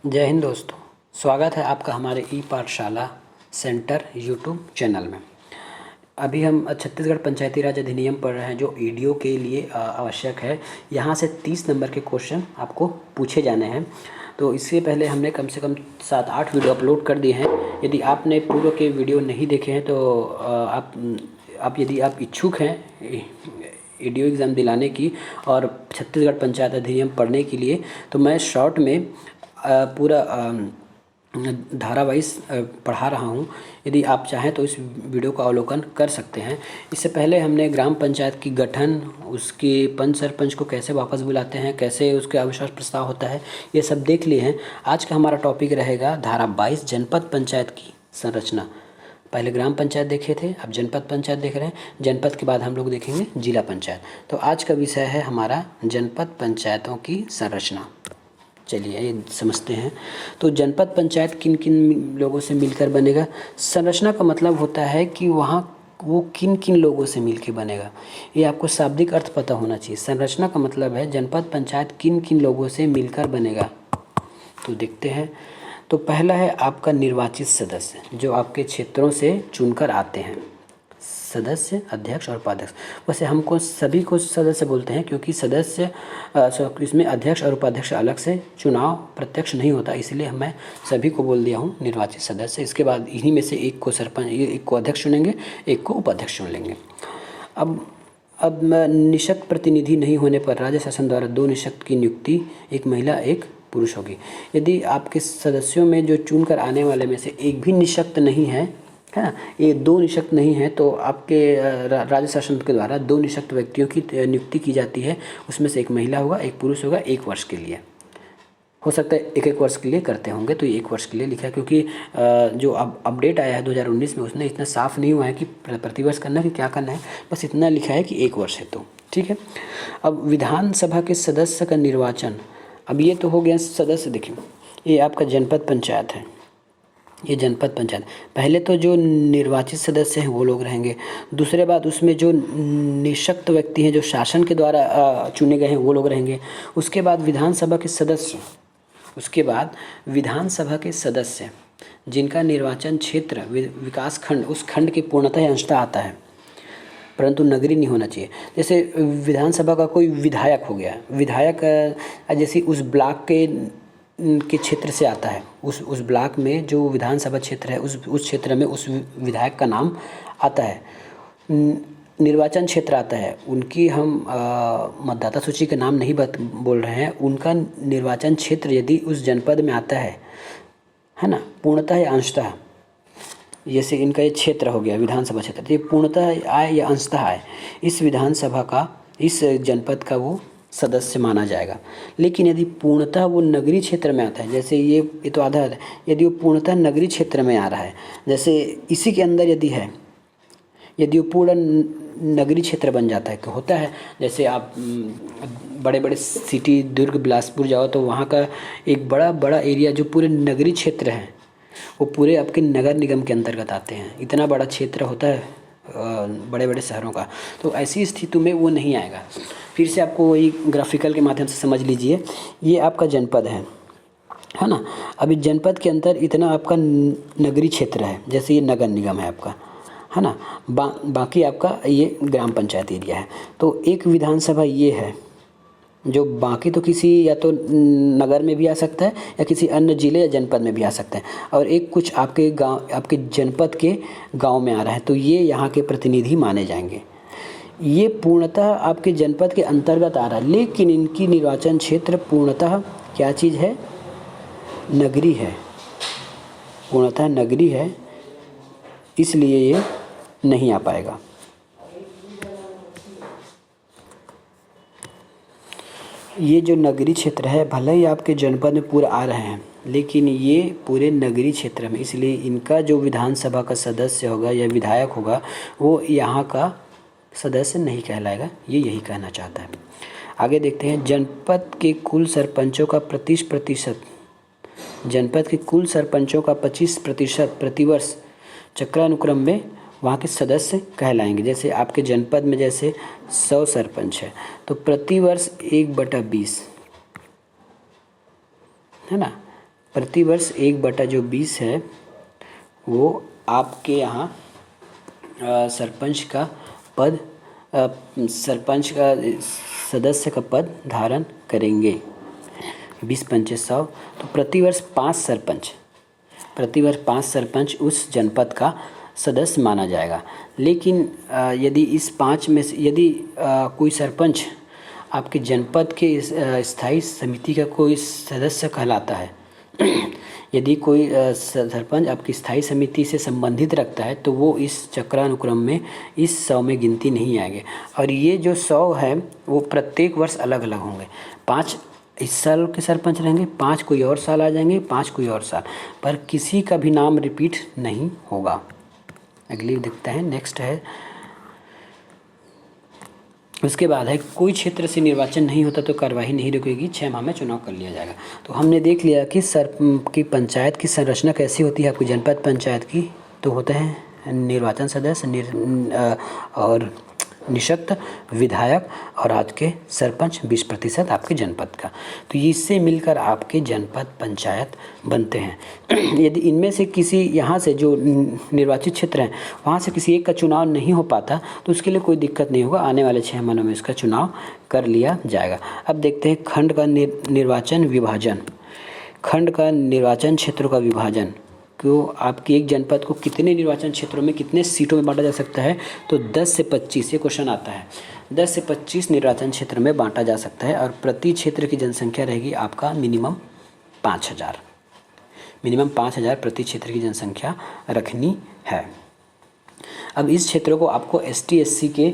जय हिंद दोस्तों। स्वागत है आपका हमारे ई पाठशाला सेंटर यूट्यूब चैनल में। अभी हम छत्तीसगढ़ पंचायती राज अधिनियम पढ़ रहे हैं जो ईडीओ के लिए आवश्यक है। यहाँ से 30 नंबर के क्वेश्चन आपको पूछे जाने हैं। तो इससे पहले हमने कम से कम 7-8 वीडियो अपलोड कर दिए हैं। यदि आपने पूर्व के वीडियो नहीं देखे हैं तो यदि आप इच्छुक हैं ईडीओ एग्ज़ाम दिलाने की और छत्तीसगढ़ पंचायत अधिनियम पढ़ने के लिए, तो मैं शॉर्ट में पूरा धारावाहिक पढ़ा रहा हूँ। यदि आप चाहें तो इस वीडियो का अवलोकन कर सकते हैं। इससे पहले हमने ग्राम पंचायत की गठन, उसके पंच सरपंच को कैसे वापस बुलाते हैं, कैसे उसके अविश्वास प्रस्ताव होता है, ये सब देख लिए हैं। आज का हमारा टॉपिक रहेगा धारा 22 जनपद पंचायत की संरचना। पहले ग्राम पंचायत देखे थे, अब जनपद पंचायत देख रहे हैं। जनपद के बाद हम लोग देखेंगे जिला पंचायत। तो आज का विषय है हमारा जनपद पंचायतों की संरचना। चलिए ये समझते हैं। तो जनपद पंचायत किन किन लोगों से मिलकर बनेगा। संरचना का मतलब होता है कि वहाँ वो किन किन लोगों से मिलकर बनेगा, ये आपको शाब्दिक अर्थ पता होना चाहिए। संरचना का मतलब है जनपद पंचायत किन किन लोगों से मिलकर बनेगा। तो देखते हैं। तो पहला है आपका निर्वाचित सदस्य, जो आपके क्षेत्रों से चुनकर आते हैं। सदस्य, अध्यक्ष और उपाध्यक्ष। वैसे हमको सभी को सदस्य बोलते हैं क्योंकि सदस्य इसमें अध्यक्ष और उपाध्यक्ष अलग से चुनाव प्रत्यक्ष नहीं होता, इसलिए मैं सभी को बोल दिया हूँ निर्वाचित सदस्य। इसके बाद इन्हीं में से एक को सरपंच, एक को अध्यक्ष चुनेंगे, एक को उपाध्यक्ष चुन लेंगे। अब निःशक्त प्रतिनिधि नहीं होने पर राज्य शासन द्वारा 2 निःशक्त की नियुक्ति, एक महिला एक पुरुष होगी। यदि आपके सदस्यों में जो चुनकर आने वाले में से एक भी निःशक्त नहीं है ना, ये 2 निःशक्त नहीं है, तो आपके राज्य शासन के द्वारा 2 निःशक्त व्यक्तियों की नियुक्ति की जाती है। उसमें से एक महिला होगा, एक पुरुष होगा, 1 वर्ष के लिए। हो सकता है 1-1 वर्ष के लिए करते होंगे, तो ये 1 वर्ष के लिए लिखा है क्योंकि जो अब अपडेट आया है 2019 में, उसने इतना साफ नहीं हुआ है कि प्रतिवर्ष करना है कि क्या करना है, बस इतना लिखा है कि 1 वर्ष है। तो ठीक है। अब विधानसभा के सदस्य का निर्वाचन। अब ये तो हो गया सदस्य। देखिए ये आपका जनपद पंचायत है, ये जनपद पंचायत। पहले तो जो निर्वाचित सदस्य हैं वो लोग रहेंगे। दूसरे बात उसमें जो निःशक्त व्यक्ति हैं जो शासन के द्वारा चुने गए हैं वो लोग रहेंगे। उसके बाद विधानसभा के सदस्य, जिनका निर्वाचन क्षेत्र विकास खंड, उस खंड की पूर्णतः अंशतः आता है, परंतु नगरीय नहीं होना चाहिए। जैसे विधानसभा का कोई विधायक हो गया, विधायक जैसे उस ब्लॉक के क्षेत्र से आता है, उस ब्लॉक में जो विधानसभा क्षेत्र है उस क्षेत्र में उस विधायक का नाम आता है, निर्वाचन क्षेत्र आता है। उनकी हम मतदाता सूची का नाम नहीं बोल रहे हैं, उनका निर्वाचन क्षेत्र यदि उस जनपद में आता है ना, पूर्णतः या अंशतः, जैसे इनका ये क्षेत्र हो गया विधानसभा क्षेत्र, ये पूर्णतः आए या अंशतः आए, इस विधानसभा का, इस जनपद का वो सदस्य माना जाएगा। लेकिन यदि पूर्णतः वो नगरीय क्षेत्र में आता है, जैसे ये तो आधा है, यदि वो पूर्णतः नगरीय क्षेत्र में आ रहा है, जैसे इसी के अंदर यदि वो पूर्ण नगरीय क्षेत्र बन जाता है, तो होता है जैसे आप बड़े बड़े सिटी दुर्ग बिलासपुर जाओ तो वहाँ का एक बड़ा एरिया जो पूरे नगरीय क्षेत्र है वो पूरे आपके नगर निगम के अंतर्गत आते हैं। इतना बड़ा क्षेत्र होता है बड़े बड़े शहरों का, तो ऐसी स्थिति में वो नहीं आएगा। फिर से आपको वही ग्राफिकल के माध्यम से समझ लीजिए। ये आपका जनपद है ना। अभी जनपद के अंदर इतना आपका नगरीय क्षेत्र है, जैसे ये नगर निगम है आपका, है ना। बाकी आपका ये ग्राम पंचायत एरिया है। तो एक विधानसभा ये है जो बाकी तो किसी या तो नगर में भी आ सकता है या किसी अन्य जिले या जनपद में भी आ सकता है, और एक कुछ आपके गांव, आपके जनपद के गांव में आ रहा है, तो ये यहाँ के प्रतिनिधि माने जाएंगे। ये पूर्णतः आपके जनपद के अंतर्गत आ रहा है, लेकिन इनकी निर्वाचन क्षेत्र पूर्णतः क्या चीज़ है, नगरी है, पूर्णतः नगरी है, इसलिए ये नहीं आ पाएगा। ये जो नगरीय क्षेत्र है, भले ही आपके जनपद में पूरे आ रहे हैं, लेकिन ये पूरे नगरीय क्षेत्र में, इसलिए इनका जो विधानसभा का सदस्य होगा या विधायक होगा वो यहाँ का सदस्य नहीं कहलाएगा। ये यही कहना चाहता है। आगे देखते हैं। जनपद के कुल सरपंचों का 25%, जनपद के कुल सरपंचों का 25% प्रतिवर्ष चक्रानुक्रम में वहाँ के सदस्य कहलाएंगे। जैसे आपके जनपद में जैसे 100 सरपंच है तो प्रतिवर्ष 1/20 है ना, प्रतिवर्ष 1/20 है वो आपके यहाँ सरपंच का पद सरपंच का सदस्य का पद धारण करेंगे। 20-25-100 तो प्रतिवर्ष 5 सरपंच उस जनपद का सदस्य माना जाएगा। लेकिन यदि इस 5 में से यदि कोई सरपंच आपके जनपद के स्थायी समिति का कोई सदस्य कहलाता है यदि कोई सरपंच आपकी स्थायी समिति से संबंधित रखता है तो वो इस चक्रानुक्रम में इस 100 में गिनती नहीं आएंगे। और ये जो 100 है वो प्रत्येक वर्ष अलग अलग होंगे। 5 इस साल के सरपंच रहेंगे, 5 कोई और साल आ जाएंगे, 5 कोई और साल, पर किसी का भी नाम रिपीट नहीं होगा। अगली देखते हैं, नेक्स्ट है, उसके बाद है कोई क्षेत्र से निर्वाचन नहीं होता तो कार्यवाही नहीं रुकेगी, 6 माह में चुनाव कर लिया जाएगा। तो हमने देख लिया कि की पंचायत की संरचना कैसी होती है। आपकी जनपद पंचायत की तो होते हैं निर्वाचन सदस्य और निःशक्त विधायक और आज के सरपंच 20% आपके जनपद का। तो इससे मिलकर आपके जनपद पंचायत बनते हैं। यदि इनमें से किसी यहाँ से जो निर्वाचित क्षेत्र हैं वहाँ से किसी एक का चुनाव नहीं हो पाता तो उसके लिए कोई दिक्कत नहीं होगा, आने वाले 6 महीनों में इसका चुनाव कर लिया जाएगा। अब देखते हैं खंड का निर्वाचन विभाजन। खंड का निर्वाचन क्षेत्रों का विभाजन क्यों आपकी एक जनपद को कितने निर्वाचन क्षेत्रों में कितने सीटों में बांटा जा सकता है, तो 10 से 25 ये क्वेश्चन आता है। 10 से 25 निर्वाचन क्षेत्र में बांटा जा सकता है और प्रति क्षेत्र की जनसंख्या रहेगी आपका मिनिमम 5000 प्रति क्षेत्र की जनसंख्या रखनी है। अब इस क्षेत्रों को आपको ST SC के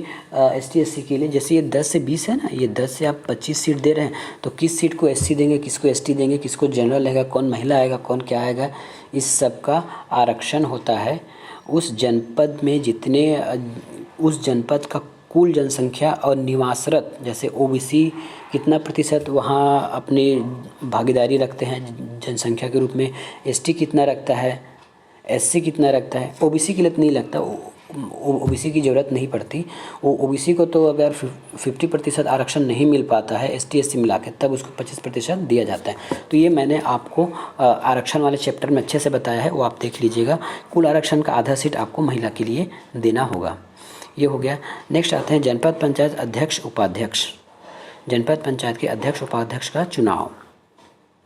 लिए, जैसे ये 10 से 20 है ना, ये 10 से आप 25 सीट दे रहे हैं तो किस सीट को SC देंगे, किसको ST देंगे, किसको जनरल आएगा, कौन महिला आएगा, कौन क्या आएगा, इस सब का आरक्षण होता है उस जनपद में उस जनपद का कुल जनसंख्या और निवासरत, जैसे OBC कितना प्रतिशत वहाँ अपनी भागीदारी रखते हैं जनसंख्या के रूप में, ST कितना रखता है, SC कितना रखता है। OBC के लिए नहीं लगता, OBC की ज़रूरत नहीं पड़ती। OBC को तो अगर 50% आरक्षण नहीं मिल पाता है ST SC मिला के तब उसको 25% दिया जाता है। तो ये मैंने आपको आरक्षण वाले चैप्टर में अच्छे से बताया है, वो आप देख लीजिएगा। कुल आरक्षण का आधा सीट आपको महिला के लिए देना होगा। ये हो गया। नेक्स्ट आते हैं जनपद पंचायत अध्यक्ष उपाध्यक्ष। जनपद पंचायत के अध्यक्ष उपाध्यक्ष का चुनाव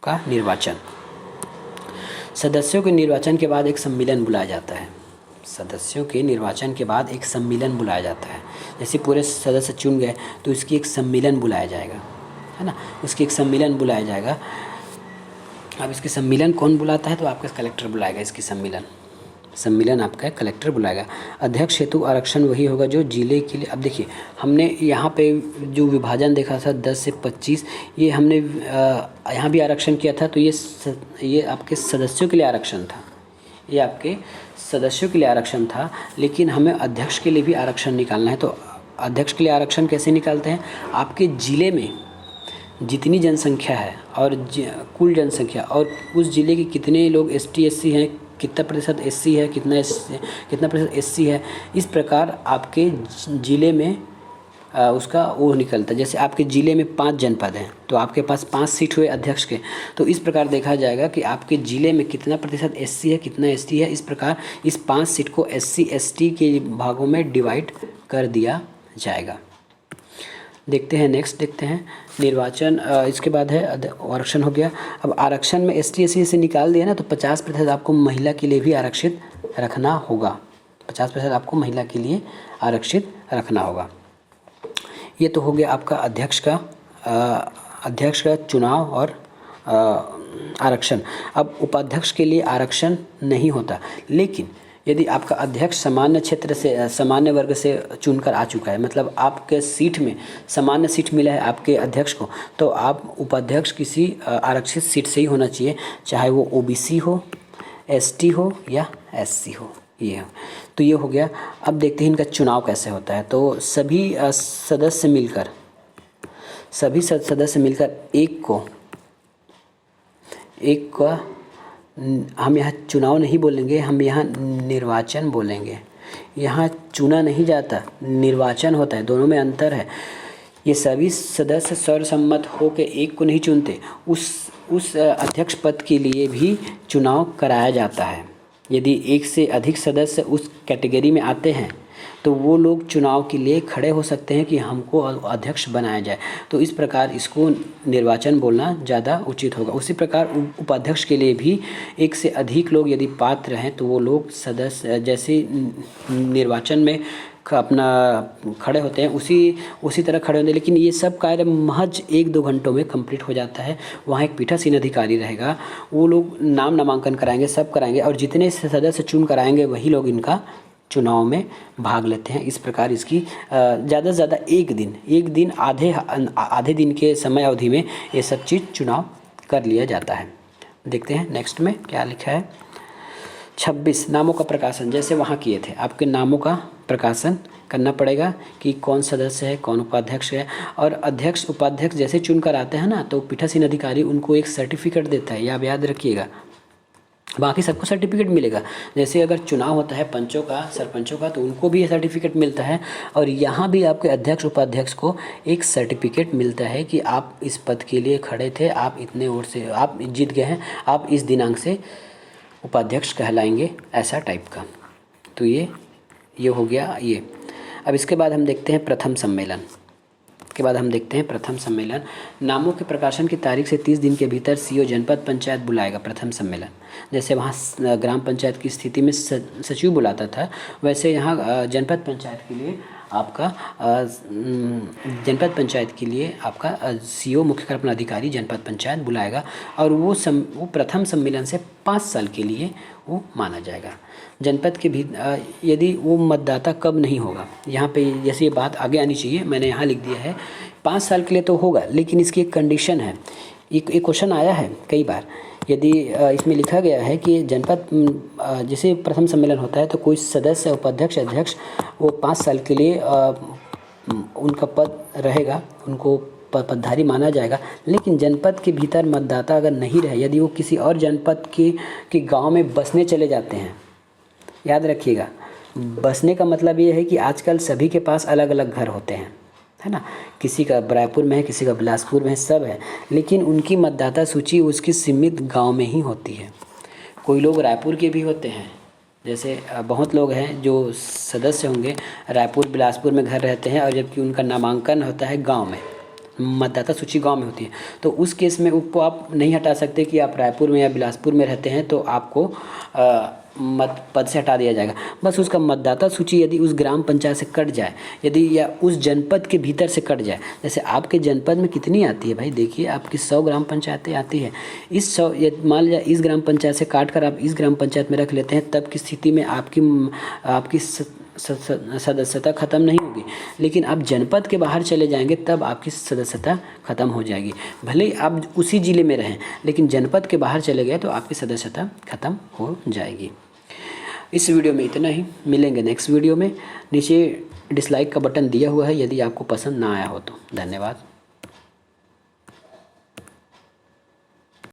का निर्वाचन। सदस्यों के निर्वाचन के बाद एक सम्मेलन बुलाया जाता है। सदस्यों के निर्वाचन के बाद एक सम्मेलन बुलाया जाता है। जैसे पूरे सदस्य चुन गए तो इसकी एक सम्मेलन बुलाया जाएगा, है ना, उसकी एक सम्मेलन बुलाया जाएगा। अब इसके सम्मेलन कौन बुलाता है, तो आपका कलेक्टर बुलाएगा। इसकी सम्मेलन आपका कलेक्टर बुलाएगा। अध्यक्ष हेतु आरक्षण वही होगा जो जिले के लिए। अब देखिए हमने यहाँ पे जो विभाजन देखा था 10 से 25, ये हमने यहाँ भी आरक्षण किया था, तो ये आपके सदस्यों के लिए आरक्षण था, ये आपके सदस्यों के लिए आरक्षण था। लेकिन हमें अध्यक्ष के लिए भी आरक्षण निकालना है। तो अध्यक्ष के लिए आरक्षण कैसे निकालते हैं, आपके ज़िले में जितनी जनसंख्या है और कुल जनसंख्या और उस ज़िले के कितने लोग ST SC हैं, कितना प्रतिशत SC है, कितना प्रतिशत SC है, इस प्रकार आपके ज़िले में उसका वो निकलता है। जैसे आपके ज़िले में 5 जनपद हैं तो आपके पास 5 सीट हुए अध्यक्ष के, तो इस प्रकार देखा जाएगा कि आपके ज़िले में कितना प्रतिशत SC है, कितना ST है। इस प्रकार इस 5 सीट को SC ST के भागों में डिवाइड कर दिया जाएगा। देखते हैं नेक्स्ट, देखते हैं निर्वाचन। इसके बाद है आरक्षण हो गया। अब आरक्षण में ST SC से निकाल दिया ना, तो 50% आपको महिला के लिए भी आरक्षित रखना होगा। 50% आपको महिला के लिए आरक्षित रखना होगा। ये तो हो गया आपका अध्यक्ष का चुनाव और आरक्षण। अब उपाध्यक्ष के लिए आरक्षण नहीं होता, लेकिन यदि आपका अध्यक्ष सामान्य क्षेत्र से सामान्य वर्ग से चुनकर आ चुका है, मतलब आपके सीट में सामान्य सीट मिला है आपके अध्यक्ष को, तो आप उपाध्यक्ष किसी आरक्षित सीट से ही होना चाहिए, चाहे वो OBC हो, ST हो या SC हो। ये हो, तो ये हो गया। अब देखते हैं इनका चुनाव कैसे होता है। तो सभी सदस्य मिलकर एक का हम यहाँ चुनाव नहीं बोलेंगे, हम यहाँ निर्वाचन बोलेंगे। यहाँ चुना नहीं जाता, निर्वाचन होता है, दोनों में अंतर है। ये सभी सदस्य सर्वसम्मत होकर एक को नहीं चुनते, उस अध्यक्ष पद के लिए भी चुनाव कराया जाता है। यदि एक से अधिक सदस्य उस कैटेगरी में आते हैं तो वो लोग चुनाव के लिए खड़े हो सकते हैं कि हमको अध्यक्ष बनाया जाए। तो इस प्रकार इसको निर्वाचन बोलना ज़्यादा उचित होगा। उसी प्रकार उपाध्यक्ष के लिए भी एक से अधिक लोग यदि पात्र हैं तो वो लोग सदस्य जैसे निर्वाचन में अपना खड़े होते हैं उसी तरह खड़े होते हैं, लेकिन ये सब कार्य महज 1-2 घंटों में कंप्लीट हो जाता है। वहाँ एक पीठासीन अधिकारी रहेगा, वो लोग नामांकन कराएंगे, सब कराएंगे और जितने सदस्य चुन कराएंगे वही लोग इनका चुनाव में भाग लेते हैं। इस प्रकार इसकी ज़्यादा से ज़्यादा एक दिन आधे दिन के समय अवधि में ये सब चीज़ चुनाव कर लिया जाता है। देखते हैं नेक्स्ट में क्या लिखा है। 26 नामों का प्रकाशन, जैसे वहाँ किए थे, आपके नामों का प्रकाशन करना पड़ेगा कि कौन सदस्य है, कौन उपाध्यक्ष है। और अध्यक्ष उपाध्यक्ष जैसे चुन कर आते हैं ना, तो पीठासीन अधिकारी उनको एक सर्टिफिकेट देता है, ये आप याद रखिएगा। बाकी सबको सर्टिफिकेट मिलेगा। जैसे अगर चुनाव होता है पंचों का, सरपंचों का, तो उनको भी ये सर्टिफिकेट मिलता है। और यहाँ भी आपके अध्यक्ष उपाध्यक्ष को एक सर्टिफिकेट मिलता है कि आप इस पद के लिए खड़े थे, आप इतने वोट से आप जीत गए हैं, आप इस दिनांक से उपाध्यक्ष कहलाएंगे, ऐसा टाइप का। तो ये हो गया ये। अब इसके बाद हम देखते हैं प्रथम सम्मेलन। नामों के प्रकाशन की तारीख से 30 दिन के भीतर सीओ जनपद पंचायत बुलाएगा प्रथम सम्मेलन। जैसे वहाँ ग्राम पंचायत की स्थिति में सचिव बुलाता था, वैसे यहाँ जनपद पंचायत के लिए आपका सीओ मुख्य कार्यपालन अधिकारी जनपद पंचायत बुलाएगा। और वो प्रथम सम्मेलन से 5 साल के लिए वो माना जाएगा। जनपद के भी यदि वो मतदाता कब नहीं होगा, यहाँ पे जैसे ये बात आगे आनी चाहिए, मैंने यहाँ लिख दिया है 5 साल के लिए तो होगा, लेकिन इसकी एक कंडीशन है। एक क्वेश्चन आया है कई बार, यदि इसमें लिखा गया है कि जनपद जैसे प्रथम सम्मेलन होता है तो कोई सदस्य, उपाध्यक्ष, अध्यक्ष वो 5 साल के लिए उनका पद रहेगा, उनको पदधारी माना जाएगा। लेकिन जनपद के भीतर मतदाता अगर नहीं रहे, यदि वो किसी और जनपद के गांव में बसने चले जाते हैं, याद रखिएगा, बसने का मतलब ये है कि आजकल सभी के पास अलग अलग घर होते हैं, है ना। किसी का रायपुर में है, किसी का बिलासपुर में है, सब है, लेकिन उनकी मतदाता सूची उसकी सीमित गांव में ही होती है। कोई लोग रायपुर के भी होते हैं, जैसे बहुत लोग हैं जो सदस्य होंगे रायपुर बिलासपुर में घर रहते हैं, और जबकि उनका नामांकन होता है गांव में, मतदाता सूची गांव में होती है। तो उस केस में उसको आप नहीं हटा सकते कि आप रायपुर में या बिलासपुर में रहते हैं तो आपको पद से हटा दिया जाएगा। बस उसका मतदाता सूची यदि उस ग्राम पंचायत से कट जाए, यदि या उस जनपद के भीतर से कट जाए, जैसे आपके जनपद में कितनी आती है भाई, देखिए आपकी 100 ग्राम पंचायतें आती है। इस 100 मान लिया इस ग्राम पंचायत से काट कर आप इस ग्राम पंचायत में रख लेते हैं, तब की स्थिति में आपकी सदस्यता ख़त्म नहीं होगी। लेकिन आप जनपद के बाहर चले जाएंगे तब आपकी सदस्यता ख़त्म हो जाएगी। भले ही आप उसी ज़िले में रहें, लेकिन जनपद के बाहर चले गए तो आपकी सदस्यता ख़त्म हो जाएगी। इस वीडियो में इतना ही, मिलेंगे नेक्स्ट वीडियो में। नीचे डिसलाइक का बटन दिया हुआ है यदि आपको पसंद ना आया हो तो। धन्यवाद।